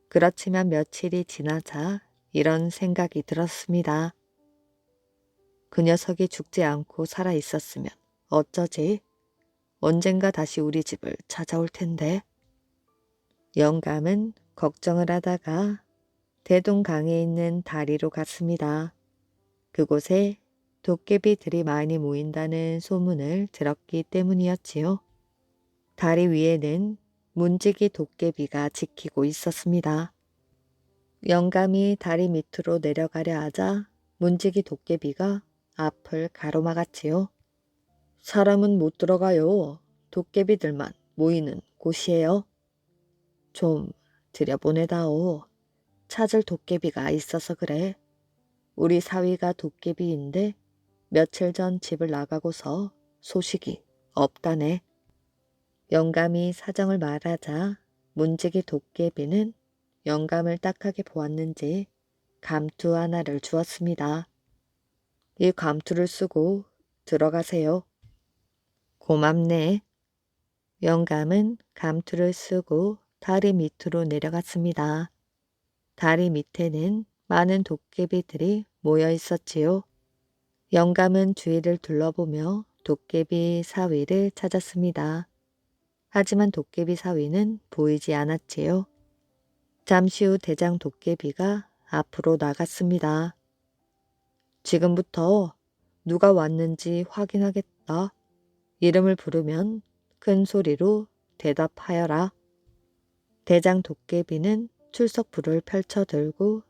그렇지만 며칠이 지나자 이런 생각이 들었습니다. 그 녀석이 죽지 않고 살아 있었으면 어쩌지? 언젠가 다시 우리 집을 찾아올 텐데. 영감은 걱정을 하다가 대동강에 있는 다리로 갔습니다. 그곳에 도깨비들이 많이 모인다는 소문을 들었기 때문이었지요. 다리 위에는 문지기 도깨비가 지키고 있었습니다. 영감이 다리 밑으로 내려가려 하자 문지기 도깨비가 앞을 가로막았지요. 사람은 못 들어가요. 도깨비들만 모이는 곳이에요. 좀 들여보내다오. 찾을 도깨비가 있어서 그래. 우리 사위가 도깨비인데 며칠 전 집을 나가고서 소식이 없다네. 영감이 사정을 말하자 문지기 도깨비는 영감을 딱하게 보았는지 감투 하나를 주었습니다. 이 감투를 쓰고 들어가세요. 고맙네. 영감은 감투를 쓰고 다리 밑으로 내려갔습니다. 다리 밑에는 많은 도깨비들이 모여 있었지요. 영감은 주위를 둘러보며 도깨비 사위를 찾았습니다. 하지만 도깨비 사위는 보이지 않았지요. 잠시 후 대장 도깨비가 앞으로 나갔습니다. 지금부터 누가 왔는지 확인하겠다. 이름을 부르면 큰 소리로 대답하여라. 대장 도깨비는 출석부를 펼쳐 들고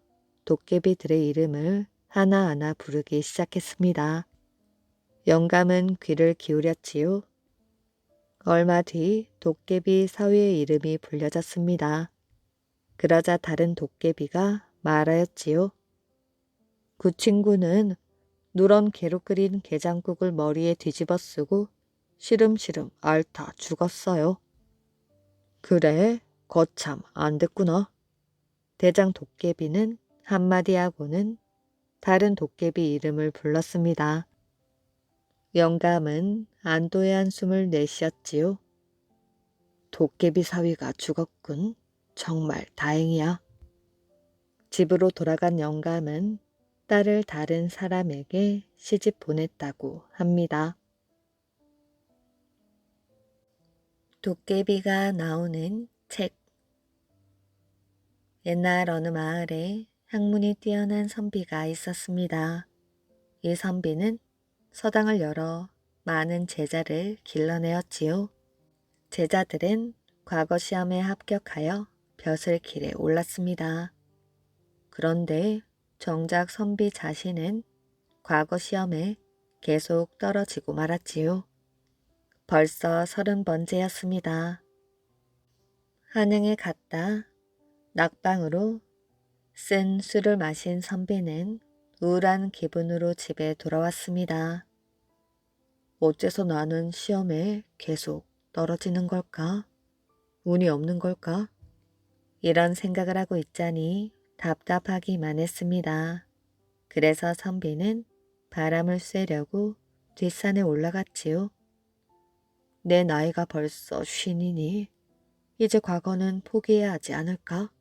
도깨비들의 이름을 하나하나 부르기 시작했습니다. 영감은 귀를 기울였지요. 얼마 뒤 도깨비 사위의 이름이 불려졌습니다. 그러자 다른 도깨비가 말하였지요. 그 친구는 누런 게로 끓인 게장국을 머리에 뒤집어 쓰고 시름시름 앓다 죽었어요. 그래? 거참 안 됐구나. 대장 도깨비는 한마디 하고는 다른 도깨비 이름을 불렀습니다. 영감은 안도의 한숨을 내쉬었지요. 도깨비 사위가 죽었군. 정말 다행이야. 집으로 돌아간 영감은 딸을 다른 사람에게 시집 보냈다고 합니다. 도깨비가 나오는 책. 옛날 어느 마을에 학문이 뛰어난 선비가 있었습니다. 이 선비는 서당을 열어 많은 제자를 길러내었지요. 제자들은 과거 시험에 합격하여 벼슬길에 올랐습니다. 그런데 정작 선비 자신은 과거 시험에 계속 떨어지고 말았지요. 벌써 30번째였습니다. 한양에 갔다 낙방으로 쓴 술을 마신 선비는 우울한 기분으로 집에 돌아왔습니다. 어째서 나는 시험에 계속 떨어지는 걸까? 운이 없는 걸까? 이런 생각을 하고 있자니 답답하기만 했습니다. 그래서 선비는 바람을 쐬려고 뒷산에 올라갔지요. 내 나이가 벌써 50이니 이제 과거는 포기해야 하지 않을까?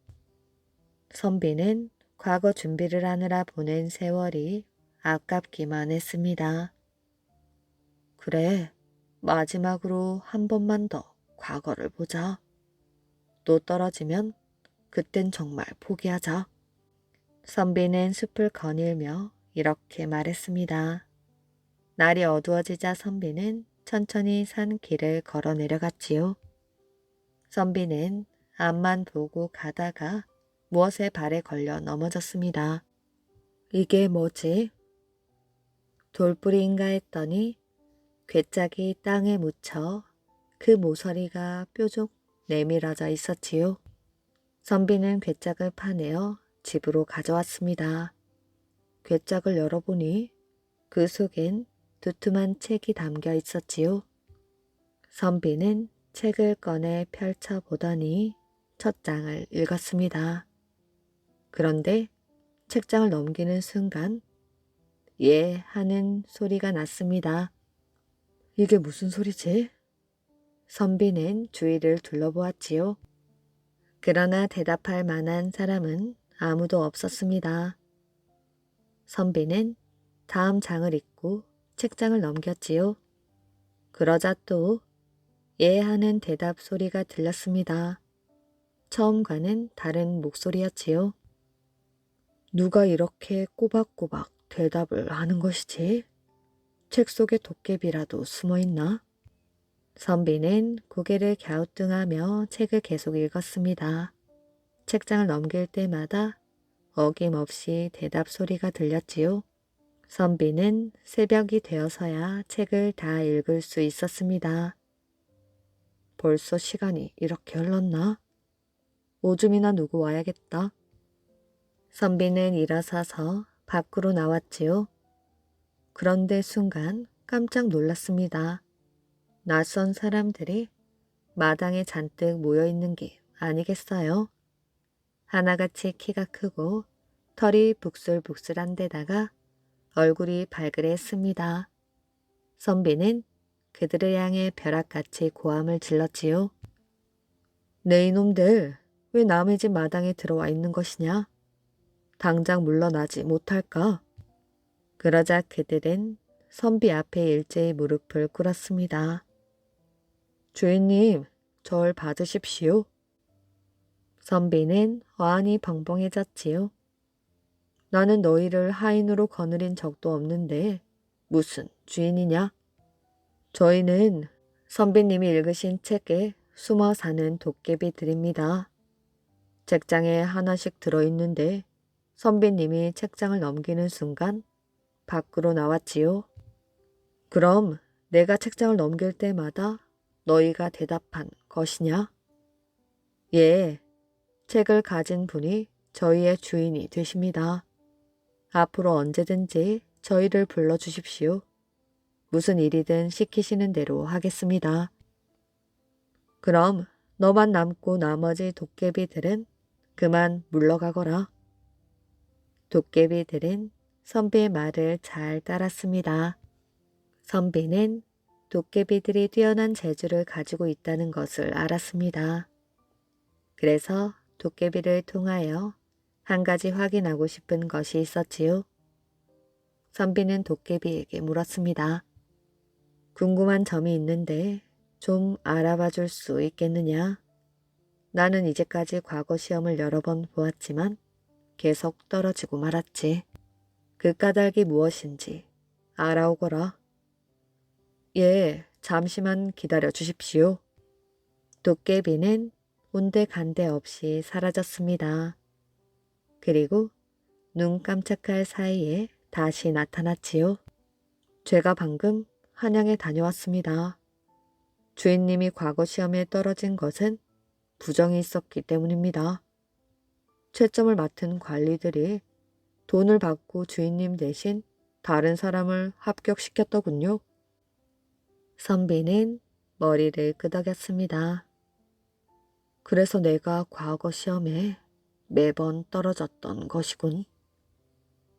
선비는 과거 준비를 하느라 보낸 세월이 아깝기만 했습니다. 그래, 마지막으로 한 번만 더 과거를 보자. 또 떨어지면 그땐 정말 포기하자. 선비는 숲을 거닐며 이렇게 말했습니다. 날이 어두워지자 선비는 천천히 산 길을 걸어 내려갔지요. 선비는 앞만 보고 가다가 무엇에 발에 걸려 넘어졌습니다. 이게 뭐지? 돌뿌리인가 했더니 괴짝이 땅에 묻혀 그 모서리가 뾰족 내밀어져 있었지요. 선비는 괴짝을 파내어 집으로 가져왔습니다. 괴짝을 열어보니 그 속엔 두툼한 책이 담겨 있었지요. 선비는 책을 꺼내 펼쳐보더니 첫 장을 읽었습니다. 그런데 책장을 넘기는 순간 예 하는 소리가 났습니다. 이게 무슨 소리지? 선비는 주위를 둘러보았지요. 그러나 대답할 만한 사람은 아무도 없었습니다. 선비는 다음 장을 읽고 책장을 넘겼지요. 그러자 또 예 하는 대답 소리가 들렸습니다. 처음과는 다른 목소리였지요. 누가 이렇게 꼬박꼬박 대답을 하는 것이지? 책 속에 도깨비라도 숨어있나? 선비는 고개를 갸우뚱하며 책을 계속 읽었습니다. 책장을 넘길 때마다 어김없이 대답 소리가 들렸지요. 선비는 새벽이 되어서야 책을 다 읽을 수 있었습니다. 벌써 시간이 이렇게 흘렀나? 오줌이나 누구 와야겠다. 선비는 일어서서 밖으로 나왔지요. 그런데 순간 깜짝 놀랐습니다. 낯선 사람들이 마당에 잔뜩 모여 있는 게 아니겠어요? 하나같이 키가 크고 털이 북슬북슬한 데다가 얼굴이 발그레했습니다. 선비는 그들을 향해 벼락같이 고함을 질렀지요. 네 이놈들, 왜 남의 집 마당에 들어와 있는 것이냐? 당장 물러나지 못할까? 그러자 그들은 선비 앞에 일제히 무릎을 꿇었습니다. 주인님, 절 받으십시오. 선비는 어안이 벙벙해졌지요. 나는 너희를 하인으로 거느린 적도 없는데 무슨 주인이냐? 저희는 선비님이 읽으신 책에 숨어 사는 도깨비들입니다. 책장에 하나씩 들어있는데 선비님이 책장을 넘기는 순간 밖으로 나왔지요. 그럼 내가 책장을 넘길 때마다 너희가 대답한 것이냐? 예, 책을 가진 분이 저희의 주인이 되십니다. 앞으로 언제든지 저희를 불러주십시오. 무슨 일이든 시키시는 대로 하겠습니다. 그럼 너만 남고 나머지 도깨비들은 그만 물러가거라. 도깨비들은 선비의 말을 잘 따랐습니다. 선비는 도깨비들이 뛰어난 재주를 가지고 있다는 것을 알았습니다. 그래서 도깨비를 통하여 한 가지 확인하고 싶은 것이 있었지요. 선비는 도깨비에게 물었습니다. 궁금한 점이 있는데 좀 알아봐 줄 수 있겠느냐? 나는 이제까지 과거 시험을 여러 번 보았지만 계속 떨어지고 말았지. 그 까닭이 무엇인지 알아오거라. 예, 잠시만 기다려 주십시오. 도깨비는 온데간데 없이 사라졌습니다. 그리고 눈 깜짝할 사이에 다시 나타났지요. 제가 방금 한양에 다녀왔습니다. 주인님이 과거 시험에 떨어진 것은 부정이 있었기 때문입니다. 채점을 맡은 관리들이 돈을 받고 주인님 대신 다른 사람을 합격시켰더군요. 선비는 머리를 끄덕였습니다. 그래서 내가 과거 시험에 매번 떨어졌던 것이군.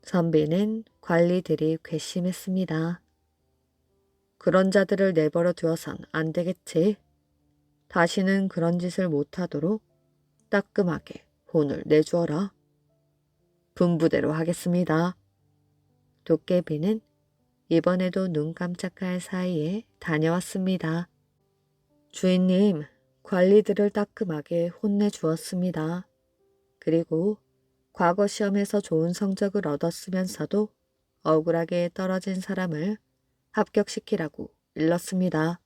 선비는 관리들이 괘씸했습니다. 그런 자들을 내버려 두어선 안 되겠지. 다시는 그런 짓을 못하도록 따끔하게 혼을 내주어라. 분부대로 하겠습니다. 도깨비는 이번에도 눈 깜짝할 사이에 다녀왔습니다. 주인님, 관리들을 따끔하게 혼내주었습니다. 그리고 과거 시험에서 좋은 성적을 얻었으면서도 억울하게 떨어진 사람을 합격시키라고 일렀습니다.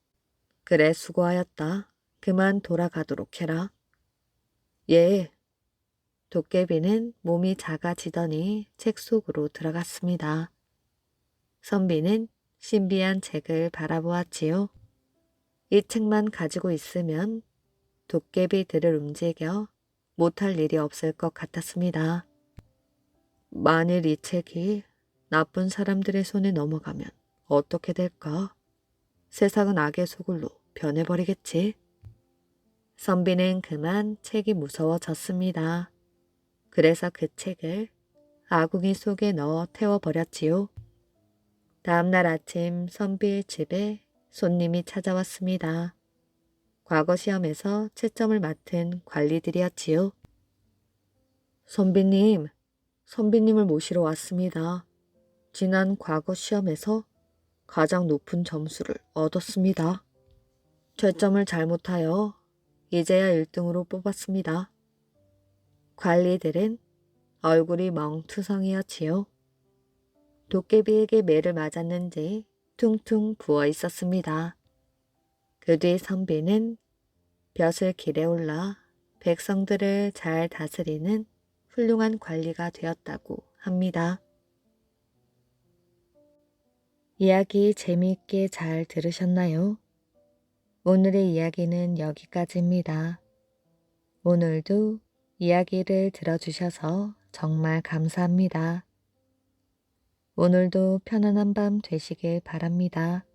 그래, 수고하였다. 그만 돌아가도록 해라. 예. 도깨비는 몸이 작아지더니 책 속으로 들어갔습니다. 선비는 신비한 책을 바라보았지요. 이 책만 가지고 있으면 도깨비들을 움직여 못할 일이 없을 것 같았습니다. 만일 이 책이 나쁜 사람들의 손에 넘어가면 어떻게 될까? 세상은 악의 소굴로 변해버리겠지. 선비는 그만 책이 무서워졌습니다. 그래서 그 책을 아궁이 속에 넣어 태워버렸지요. 다음날 아침 선비의 집에 손님이 찾아왔습니다. 과거 시험에서 채점을 맡은 관리들이었지요. 선비님을 모시러 왔습니다. 지난 과거 시험에서 가장 높은 점수를 얻었습니다. 채점을 잘못하여 이제야 1등으로 뽑았습니다. 관리들은 얼굴이 멍투성이었지요. 도깨비에게 매를 맞았는지 퉁퉁 부어 있었습니다. 그 뒤 선비는 벼슬 길에 올라 백성들을 잘 다스리는 훌륭한 관리가 되었다고 합니다. 이야기 재미있게 잘 들으셨나요? 오늘의 이야기는 여기까지입니다. 오늘도 이야기를 들어주셔서 정말 감사합니다. 오늘도 편안한 밤 되시길 바랍니다.